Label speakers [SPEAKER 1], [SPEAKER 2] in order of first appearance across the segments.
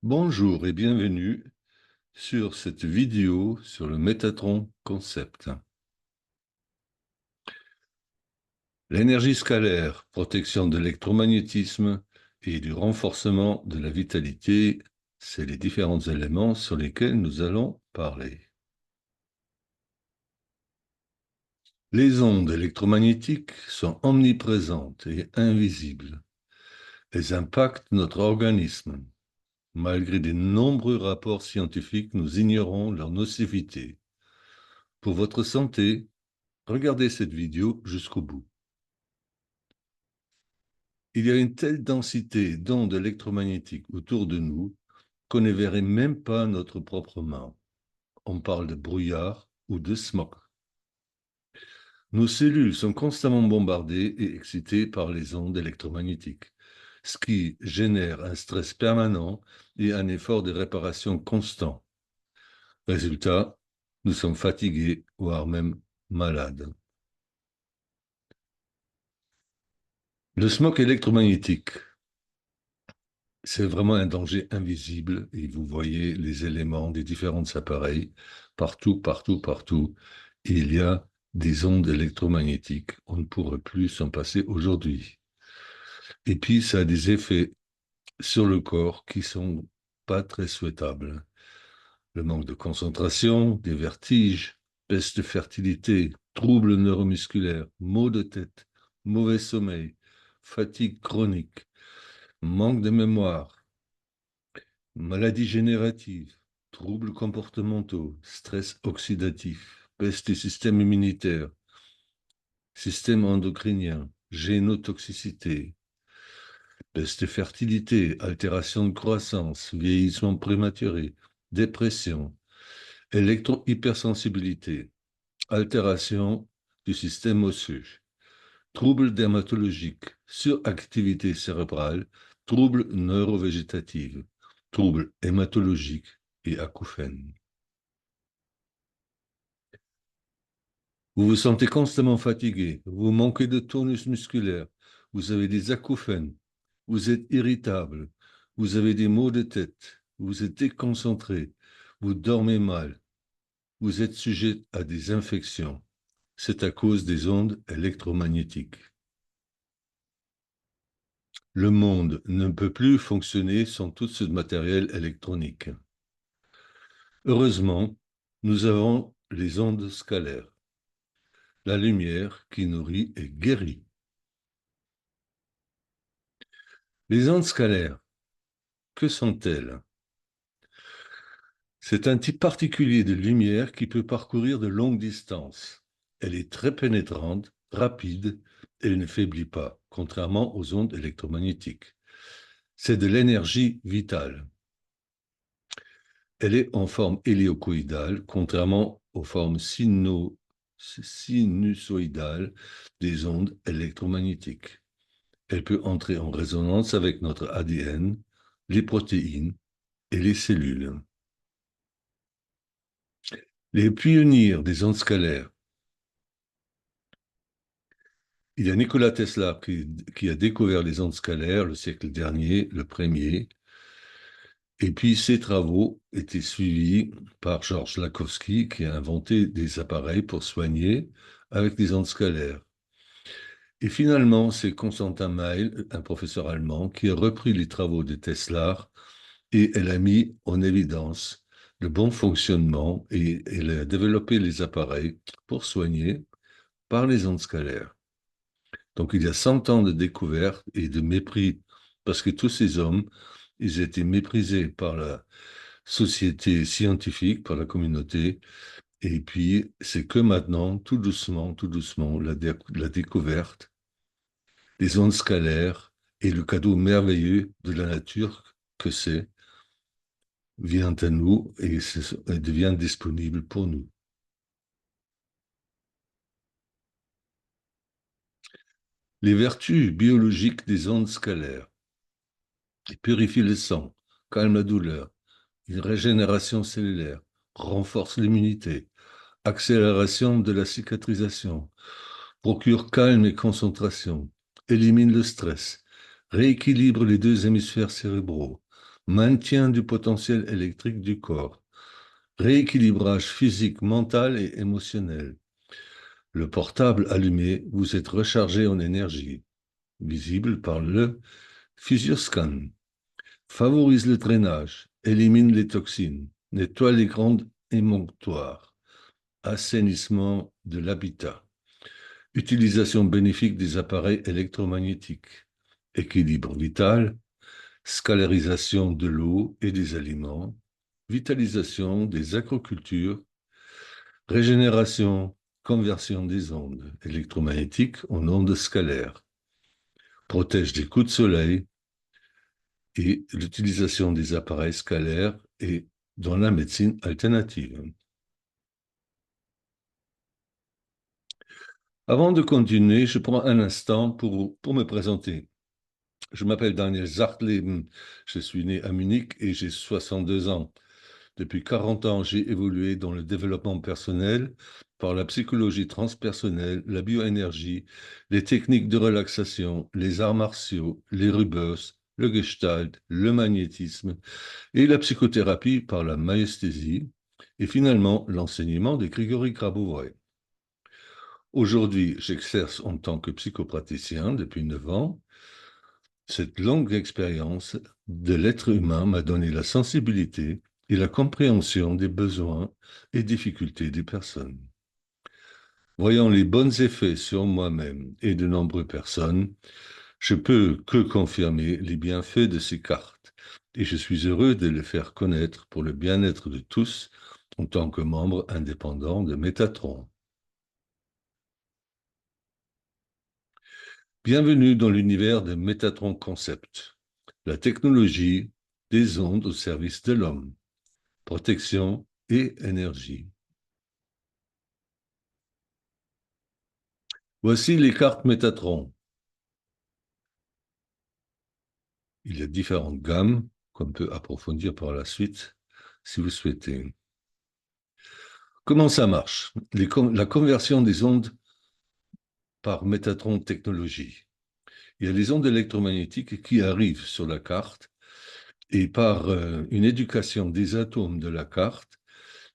[SPEAKER 1] Bonjour et bienvenue sur cette vidéo sur le Métatron concept. L'énergie scalaire, protection de l'électromagnétisme et du renforcement de la vitalité, c'est les différents éléments sur lesquels nous allons parler. Les ondes électromagnétiques sont omniprésentes et invisibles. Elles impactent notre organisme. Malgré de nombreux rapports scientifiques, nous ignorons leur nocivité. Pour votre santé, regardez cette vidéo jusqu'au bout. Il y a une telle densité d'ondes électromagnétiques autour de nous qu'on ne verrait même pas notre propre main. On parle de brouillard ou de smog. Nos cellules sont constamment bombardées et excitées par les ondes électromagnétiques, ce qui génère un stress permanent et un effort de réparation constant. Résultat, nous sommes fatigués, voire même malades. Le smog électromagnétique, c'est vraiment un danger invisible et vous voyez les éléments des différents appareils. Partout, partout, partout, il y a des ondes électromagnétiques. On ne pourrait plus s'en passer aujourd'hui. Et puis, ça a des effets sur le corps qui sont pas très souhaitables. Le manque de concentration, des vertiges, baisse de fertilité, troubles neuromusculaires, maux de tête, mauvais sommeil, fatigue chronique, manque de mémoire, maladies génératives, troubles comportementaux, stress oxydatif, baisse du système immunitaire, système endocrinien, génotoxicité, baisse de fertilité, altération de croissance, vieillissement prématuré, dépression, électro-hypersensibilité, altération du système osseux, troubles dermatologiques, suractivité cérébrale, troubles neurovégétatifs, troubles hématologiques et acouphènes. Vous vous sentez constamment fatigué, vous manquez de tonus musculaire, vous avez des acouphènes, vous êtes irritable, vous avez des maux de tête, vous êtes déconcentré, vous dormez mal, vous êtes sujet à des infections. C'est à cause des ondes électromagnétiques. Le monde ne peut plus fonctionner sans tout ce matériel électronique. Heureusement, nous avons les ondes scalaires, la lumière qui nourrit et guérit. Les ondes scalaires, que sont-elles? C'est un type particulier de lumière qui peut parcourir de longues distances. Elle est très pénétrante, rapide et ne faiblit pas, contrairement aux ondes électromagnétiques. C'est de l'énergie vitale. Elle est en forme hélicoïdale, contrairement aux formes sinusoïdales des ondes électromagnétiques. Elle peut entrer en résonance avec notre ADN, les protéines et les cellules. Les pionniers des ondes scalaires. Il y a Nikola Tesla qui a découvert les ondes scalaires le siècle dernier, le premier, et puis ses travaux étaient suivis par Georges Lakhovsky qui a inventé des appareils pour soigner avec des ondes scalaires. Et finalement, c'est Constantin Meil, un professeur allemand, qui a repris les travaux de Tesla et elle a mis en évidence le bon fonctionnement et elle a développé les appareils pour soigner par les ondes scalaires. Donc il y a 100 ans de découverte et de mépris, parce que tous ces hommes, ils étaient méprisés par la société scientifique, par la communauté, et puis c'est que maintenant, tout doucement, la découverte des ondes scalaires et le cadeau merveilleux de la nature que c'est, vient à nous et devient disponible pour nous. Les vertus biologiques des ondes scalaires. Ils purifient le sang, calment la douleur, une régénération cellulaire, renforce l'immunité, accélération de la cicatrisation, procure calme et concentration, élimine le stress, rééquilibre les deux hémisphères cérébraux, maintien du potentiel électrique du corps, rééquilibrage physique, mental et émotionnel. Le portable allumé, vous êtes rechargé en énergie, visible par le Physioscan. Favorise le drainage, élimine les toxines, nettoie les grandes émonctoires, assainissement de l'habitat, utilisation bénéfique des appareils électromagnétiques, équilibre vital, scalarisation de l'eau et des aliments, vitalisation des aquacultures, régénération, conversion des ondes électromagnétiques en ondes scalaires, protège des coups de soleil et l'utilisation des appareils scalaires et dans la médecine alternative. Avant de continuer, je prends un instant pour me présenter. Je m'appelle Daniel Zartleben, je suis né à Munich et j'ai 62 ans. Depuis 40 ans, j'ai évolué dans le développement personnel par la psychologie transpersonnelle, la bioénergie, les techniques de relaxation, les arts martiaux, les rebirths, le gestalt, le magnétisme et la psychothérapie par la maïesthésie et finalement l'enseignement de Grigory Grabovoi. Aujourd'hui, j'exerce en tant que psychopraticien depuis 9 ans. Cette longue expérience de l'être humain m'a donné la sensibilité et la compréhension des besoins et difficultés des personnes. Voyant les bons effets sur moi-même et de nombreuses personnes, je peux que confirmer les bienfaits de ces cartes et je suis heureux de les faire connaître pour le bien-être de tous en tant que membre indépendant de Métatron. Bienvenue dans l'univers de Métatron Concept, la technologie des ondes au service de l'homme, protection et énergie. Voici les cartes Métatron. Il y a différentes gammes qu'on peut approfondir par la suite si vous souhaitez. Comment ça marche? La conversion des ondes par Métatron technologie. Il y a les ondes électromagnétiques qui arrivent sur la carte et par une éducation des atomes de la carte,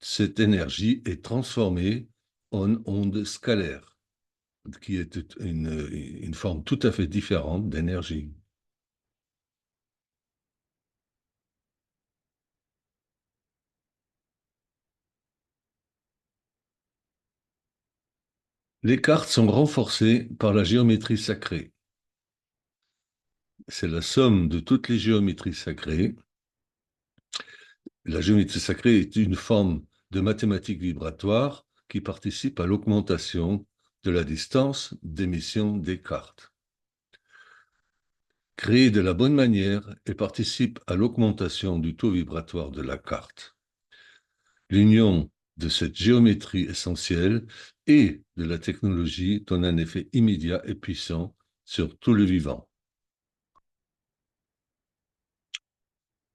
[SPEAKER 1] cette énergie est transformée en onde scalaire, qui est une forme tout à fait différente d'énergie. Les cartes sont renforcées par la géométrie sacrée. C'est la somme de toutes les géométries sacrées. La géométrie sacrée est une forme de mathématiques vibratoires qui participe à l'augmentation de la distance d'émission des cartes. Créée de la bonne manière, elle participe à l'augmentation du taux vibratoire de la carte. L'union de cette géométrie essentielle et de la technologie donne un effet immédiat et puissant sur tout le vivant.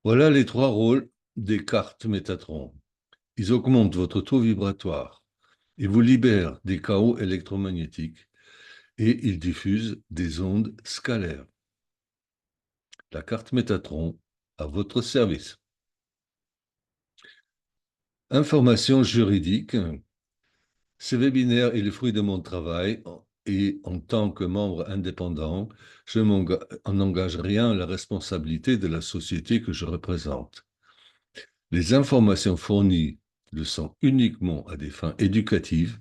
[SPEAKER 1] Voilà les trois rôles des cartes Métatron. Ils augmentent votre taux vibratoire, ils vous libèrent des chaos électromagnétiques et ils diffusent des ondes scalaires. La carte Métatron à votre service. Information juridique. Ce webinaire est le fruit de mon travail et en tant que membre indépendant, je n'engage rien à la responsabilité de la société que je représente. Les informations fournies le sont uniquement à des fins éducatives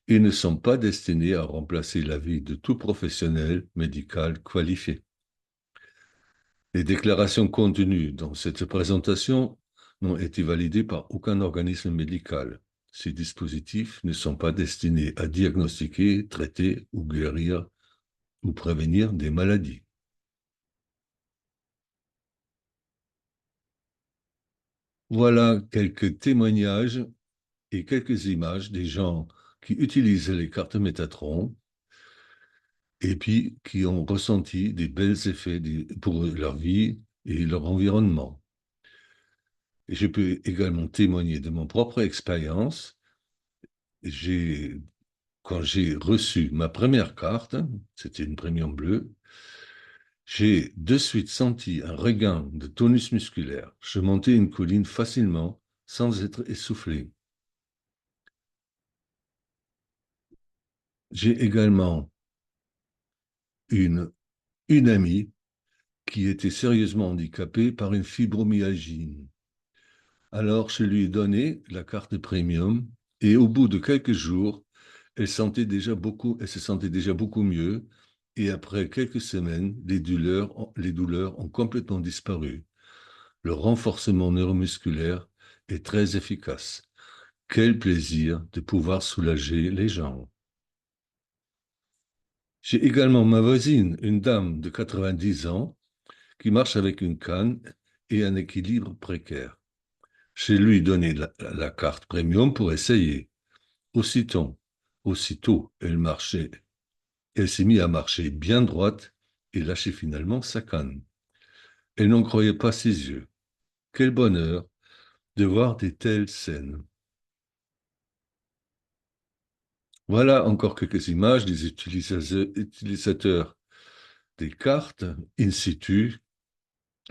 [SPEAKER 1] et ne sont pas destinées à remplacer l'avis de tout professionnel médical qualifié. Les déclarations contenues dans cette présentation n'ont été validées par aucun organisme médical. Ces dispositifs ne sont pas destinés à diagnostiquer, traiter ou guérir ou prévenir des maladies. Voilà quelques témoignages et quelques images des gens qui utilisent les cartes Métatron et puis qui ont ressenti des bels effets pour leur vie et leur environnement. Et je peux également témoigner de mon propre expérience. Quand j'ai reçu ma première carte, c'était une premium bleue, J'ai de suite senti un regain de tonus musculaire. Je montais une colline facilement sans être essoufflé. J'ai également une, une amie qui était sérieusement handicapée par une fibromyalgie. Alors, je lui ai donné la carte premium et au bout de quelques jours, elle se sentait déjà beaucoup mieux et après quelques semaines, les douleurs ont complètement disparu. Le renforcement neuromusculaire est très efficace. Quel plaisir de pouvoir soulager les gens. J'ai également ma voisine, une dame de 90 ans, qui marche avec une canne et un équilibre précaire. Je lui ai donné la carte premium pour essayer. Aussitôt, aussitôt, elle s'est mise à marcher bien droite et lâcher finalement sa canne. Elle n'en croyait pas ses yeux. Quel bonheur de voir des telles scènes. Voilà encore quelques images des utilisateurs des cartes in situ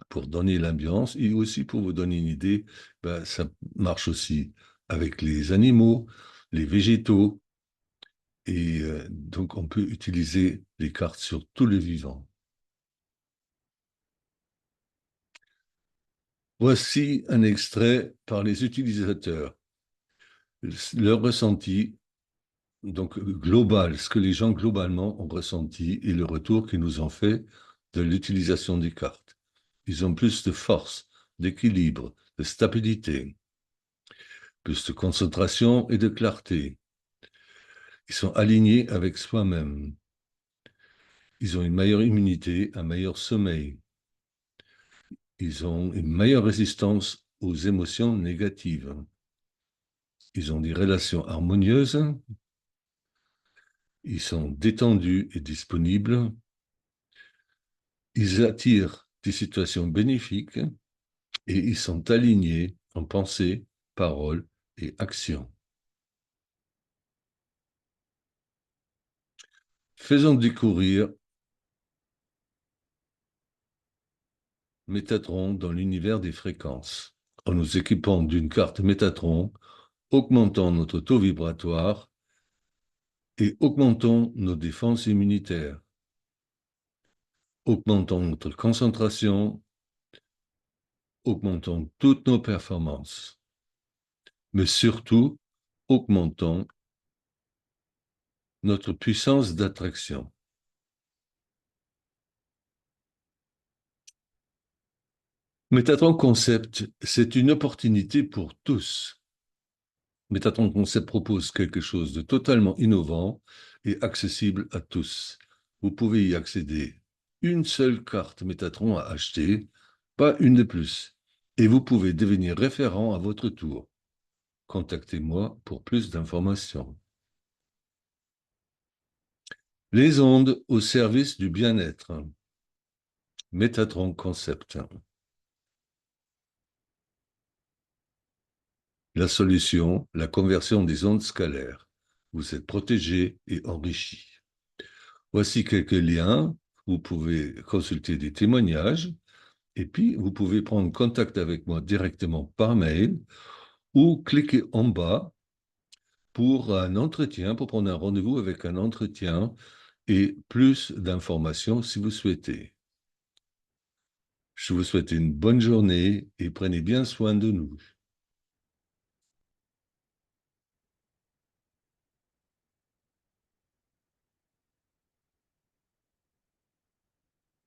[SPEAKER 1] pour donner l'ambiance et aussi pour vous donner une idée, ben, ça marche aussi avec les animaux, les végétaux, et donc on peut utiliser les cartes sur tous les vivants. Voici un extrait par les utilisateurs, leur ressenti, donc global, ce que les gens globalement ont ressenti et le retour qu'ils nous ont fait de l'utilisation des cartes. Ils ont plus de force, d'équilibre, de stabilité, plus de concentration et de clarté. Ils sont alignés avec soi-même. Ils ont une meilleure immunité, un meilleur sommeil. Ils ont une meilleure résistance aux émotions négatives. Ils ont des relations harmonieuses. Ils sont détendus et disponibles. Ils attirent des situations bénéfiques et ils sont alignés en pensée, parole et action. Faisons découvrir Métatron dans l'univers des fréquences. En nous équipant d'une carte Métatron, augmentons notre taux vibratoire et augmentons nos défenses immunitaires. Augmentons notre concentration, augmentons toutes nos performances, mais surtout, augmentons notre puissance d'attraction. Métatron Concept, c'est une opportunité pour tous. Métatron Concept propose quelque chose de totalement innovant et accessible à tous. Vous pouvez y accéder. Une seule carte Métatron à acheter, pas une de plus. Et vous pouvez devenir référent à votre tour. Contactez-moi pour plus d'informations. Les ondes au service du bien-être. Métatron Concept. La solution, la conversion des ondes scalaires. Vous êtes protégé et enrichi. Voici quelques liens. Vous pouvez consulter des témoignages et puis vous pouvez prendre contact avec moi directement par mail ou cliquer en bas pour un entretien, pour prendre un rendez-vous avec un entretien et plus d'informations si vous souhaitez. Je vous souhaite une bonne journée et prenez bien soin de nous.